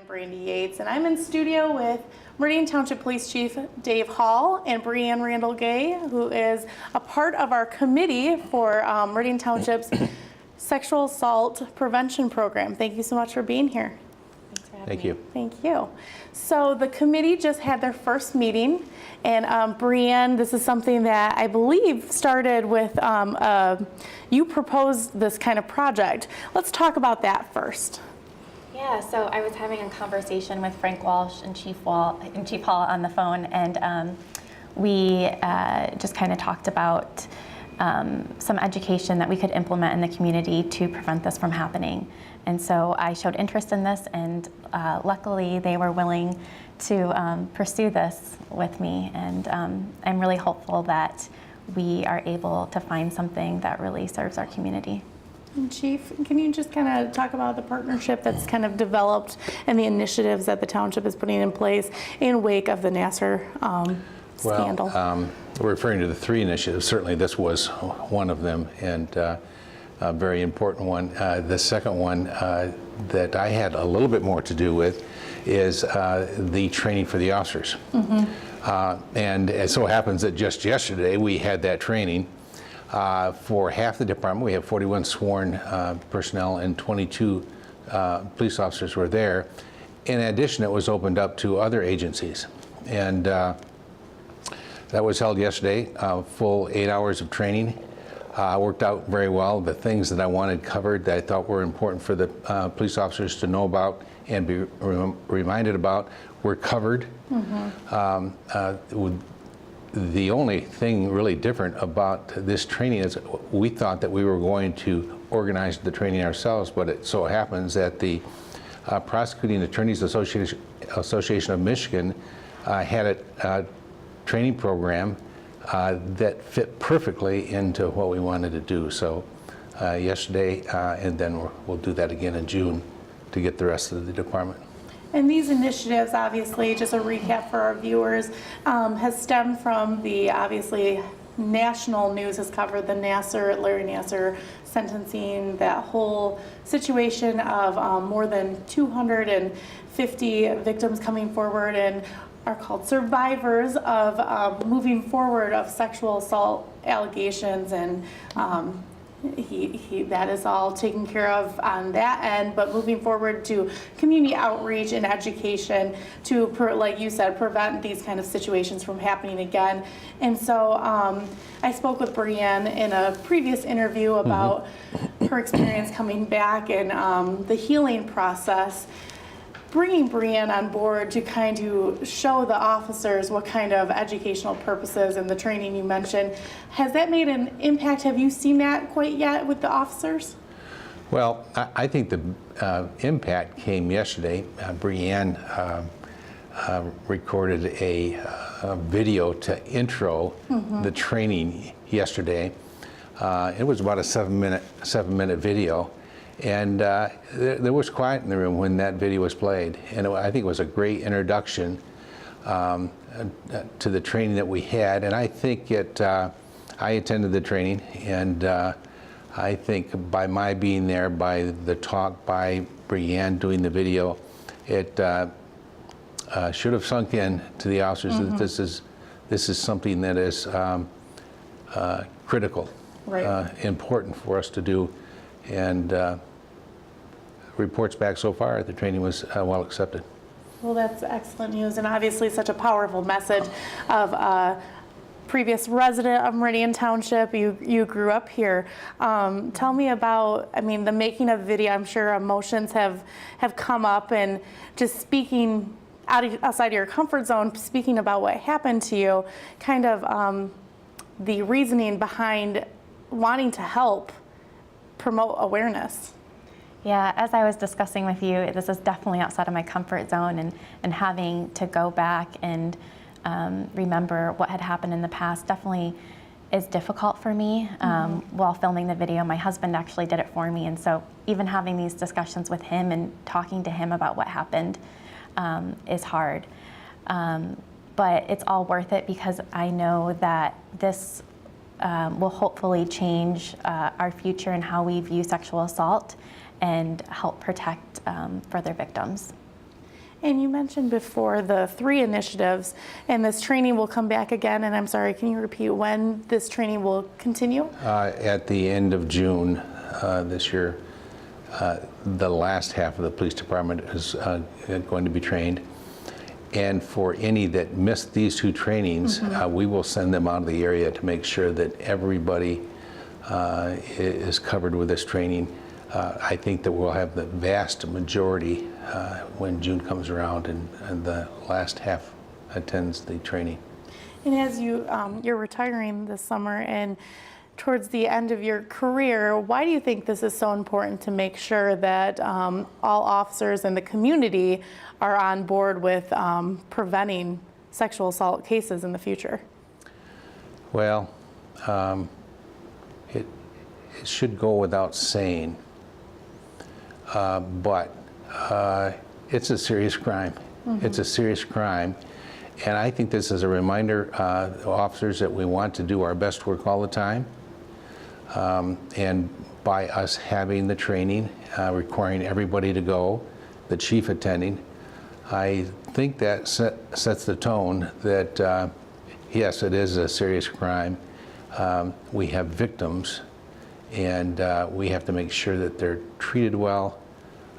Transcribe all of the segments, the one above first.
Brandy Yates, and I'm in studio with Meridian Township Police Chief Dave Hall and Brianne Randall-Gay, who is a part of our committee for Meridian Township's Sexual Assault Prevention Program. Thank you so much for being here. Thanks for having Thank me. you. Thank you. So the committee just had their first meeting, and Brianne, this is something that I believe started with, you proposed this kind of project. Let's talk about that first. Yeah, so I was having a conversation with Frank Walsh and Chief Hall on the phone, and we just kind of talked about some education that we could implement in the community to prevent this from happening. And so I showed interest in this, and luckily they were willing to pursue this with me, and I'm really hopeful that we are able to find something that really serves our community. And Chief, can you just kind of talk about the partnership that's kind of developed and the initiatives that the township is putting in place in wake of the Nassar scandal? Well, we're referring to the 3 initiatives. Certainly this was one of them, and a very important one. The second one that I had a little bit more to do with is the training for the officers. Mm-hmm. And it so happens that just yesterday we had that training for half the department. We have 41 sworn personnel, and 22 police officers were there. In addition, it was opened up to other agencies. And that was held yesterday, full 8 hours of training. Worked out very well. The things that I wanted covered that I thought were important for the police officers to know about and be reminded about were covered. Mm-hmm. The only thing really different about this training is we thought that we were going to organize the training ourselves, but it so happens that the Prosecuting Attorneys Association of Michigan had a training program that fit perfectly into what we wanted to do. So yesterday, and then we'll do that again in June to get the rest of the department. And these initiatives, obviously, just a recap for our viewers, has stemmed from the, obviously, national news has covered the Larry Nassar sentencing, that whole situation of more than 250 victims coming forward and are called survivors of moving forward of sexual assault allegations, and that is all taken care of on that end, but moving forward to community outreach and education to, like you said, prevent these kind of situations from happening again. And so I spoke with Brianne in a previous interview about her experience coming back and the healing process. Bringing Brianne on board to kind of show the officers what kind of educational purposes and the training you mentioned, has that made an impact? Have you seen that quite yet with the officers? Well, I think the impact came yesterday. Brianne recorded a video to intro the training yesterday. It was about a 7-minute video. And there was quiet in the room when that video was played, and I think it was a great introduction to the training that we had. And I think I attended the training, and I think by my being there, by the talk by Brianne doing the video, it should have sunk in to the officers that this is something that is critical, right. Important for us to do, and reports back so far, the training was well accepted. Well, that's excellent news, and obviously such a powerful message of a previous resident of Meridian Township. You grew up here. Tell me about, I mean, the making of video. I'm sure emotions have come up, and just speaking outside of your comfort zone, speaking about what happened to you, kind of the reasoning behind wanting to help promote awareness. Yeah, as I was discussing with you, this is definitely outside of my comfort zone, and having to go back and remember what had happened in the past definitely is difficult for me. While filming the video, my husband actually did it for me, and so even having these discussions with him and talking to him about what happened is hard. But it's all worth it because I know that this will hopefully change our future and how we view sexual assault and help protect further victims. And you mentioned before the 3 initiatives, and this training will come back again, and I'm sorry, can you repeat when this training will continue? At the end of June this year, the last half of the police department is going to be trained. And for any that missed these 2 trainings, we will send them out of the area to make sure that everybody is covered with this training. I think that we'll have the vast majority when June comes around and the last half attends the training. And as you're retiring this summer and towards the end of your career, why do you think this is so important to make sure that all officers in the community are on board with preventing sexual assault cases in the future? Well, it should go without saying, but it's a serious crime. It's a serious crime. And I think this is a reminder to officers that we want to do our best work all the time. And by us having the training, requiring everybody to go, the chief attending, I think that sets the tone that, yes, it is a serious crime. We have victims, and we have to make sure that they're treated well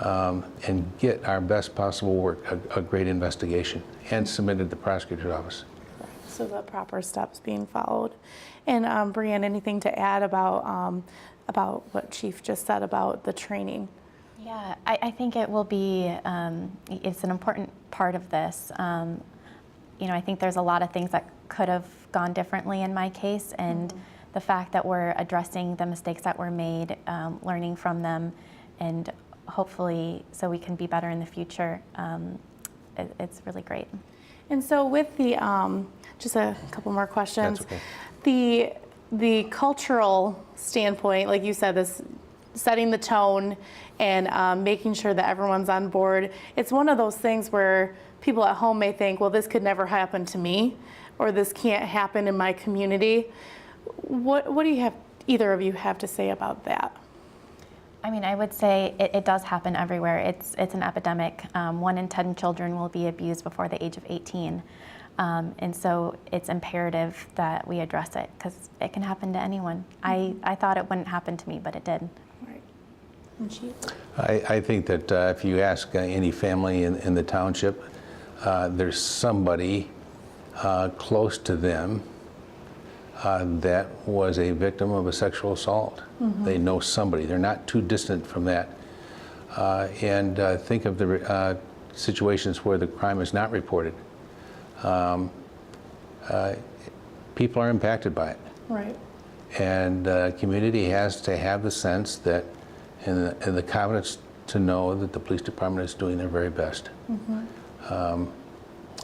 and get our best possible work, a great investigation, and submitted to the prosecutor's office. So the proper steps being followed. And Brianne, anything to add about what Chief just said about the training? Yeah, I think it will be, it's an important part of this. You know, I think there's a lot of things that could have gone differently in my case, and the fact that we're addressing the mistakes that were made, learning from them, and hopefully so we can be better in the future, it's really great. And so with the, just a couple more questions. That's okay. The cultural standpoint, like you said, this setting the tone and making sure that everyone's on board, it's one of those things where people at home may think, well, this could never happen to me, or this can't happen in my community. What do you have, either of you have to say about that? I mean, I would say it does happen everywhere. It's an epidemic. 1 in 10 children will be abused before the age of 18. And so it's imperative that we address it, because it can happen to anyone. I thought it wouldn't happen to me, but it did. Right. And Chief? I think that if you ask any family in the township, there's somebody close to them that was a victim of a sexual assault. They know somebody. They're not too distant from that. And think of the situations where the crime is not reported. People are impacted by it. Right. And the community has to have the sense that, and the confidence to know that the police department is doing their very best.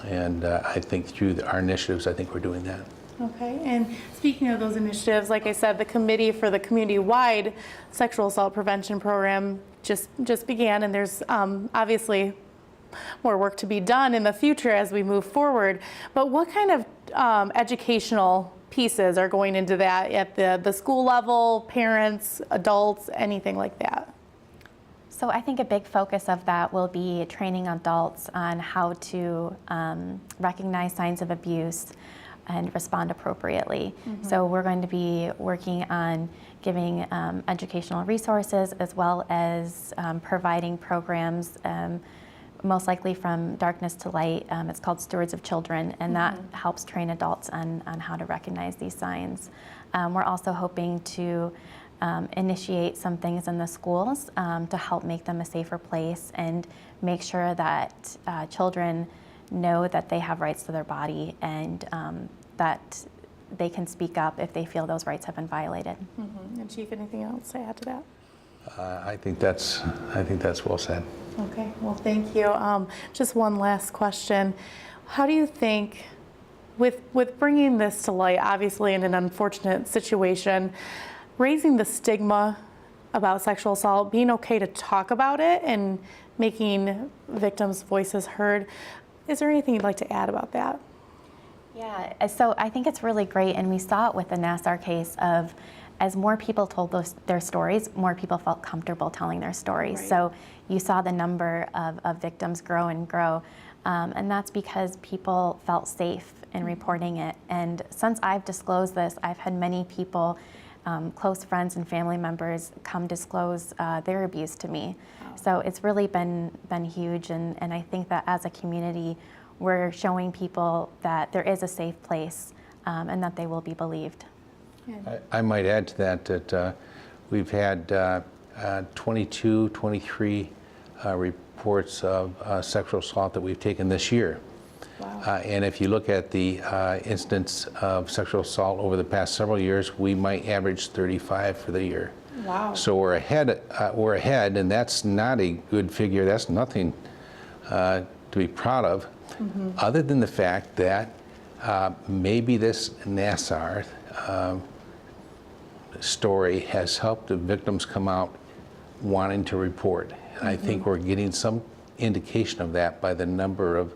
And I think through our initiatives, I think we're doing that. Okay, and speaking of those initiatives, like I said, the committee for the community-wide sexual assault prevention program just began, and there's obviously more work to be done in the future as we move forward. But what kind of educational pieces are going into that at the school level, parents, adults, anything like that? So I think a big focus of that will be training adults on how to recognize signs of abuse and respond appropriately. So we're going to be working on giving educational resources, as well as providing programs, most likely from Darkness to Light. It's called Stewards of Children, and that helps train adults on how to recognize these signs. We're also hoping to initiate some things in the schools to help make them a safer place and make sure that children know that they have rights to their body, and that they can speak up if they feel those rights have been violated. And Chief, anything else to add to that? I think that's well said. Okay, well, thank you. Just one last question. How do you think, with bringing this to light, obviously in an unfortunate situation, raising the stigma about sexual assault, being okay to talk about it and making victims' voices heard, is there anything you'd like to add about that? Yeah, so I think it's really great, and we saw it with the Nassar case of as more people told their stories, more people felt comfortable telling their stories. Right. So you saw the number of victims grow and grow. And that's because people felt safe in reporting it. And since I've disclosed this, I've had many people, close friends and family members, come disclose their abuse to me. Wow. So it's really been huge. And I think that as a community, we're showing people that there is a safe place and that they will be believed. I might add to that we've had 22, 23 reports of sexual assault that we've taken this year. Wow. And if you look at the incidents of sexual assault over the past several years, we might average 35 for the year. Wow. So we're ahead, and that's not a good figure. That's nothing to be proud of, other than the fact that maybe this Nassar story has helped the victims come out wanting to report. And I think we're getting some indication of that by the number of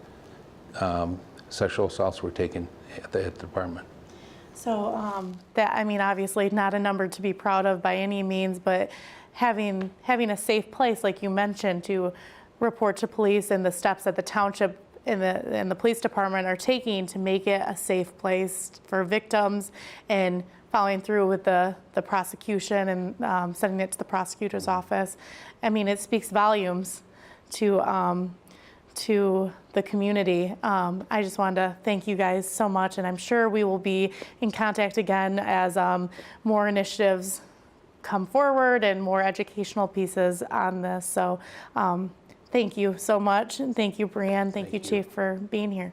sexual assaults we're taking at the department. So that, I mean, obviously not a number to be proud of by any means, but having a safe place, like you mentioned, to report to police, and the steps that the township and the police department are taking to make it a safe place for victims, and following through with the prosecution and sending it to the prosecutor's office. I mean, it speaks volumes to the community. I just wanted to thank you guys so much, and I'm sure we will be in contact again as more initiatives come forward and more educational pieces on this. So thank you so much, and thank you, Brianne. Thank you, Chief, for being here.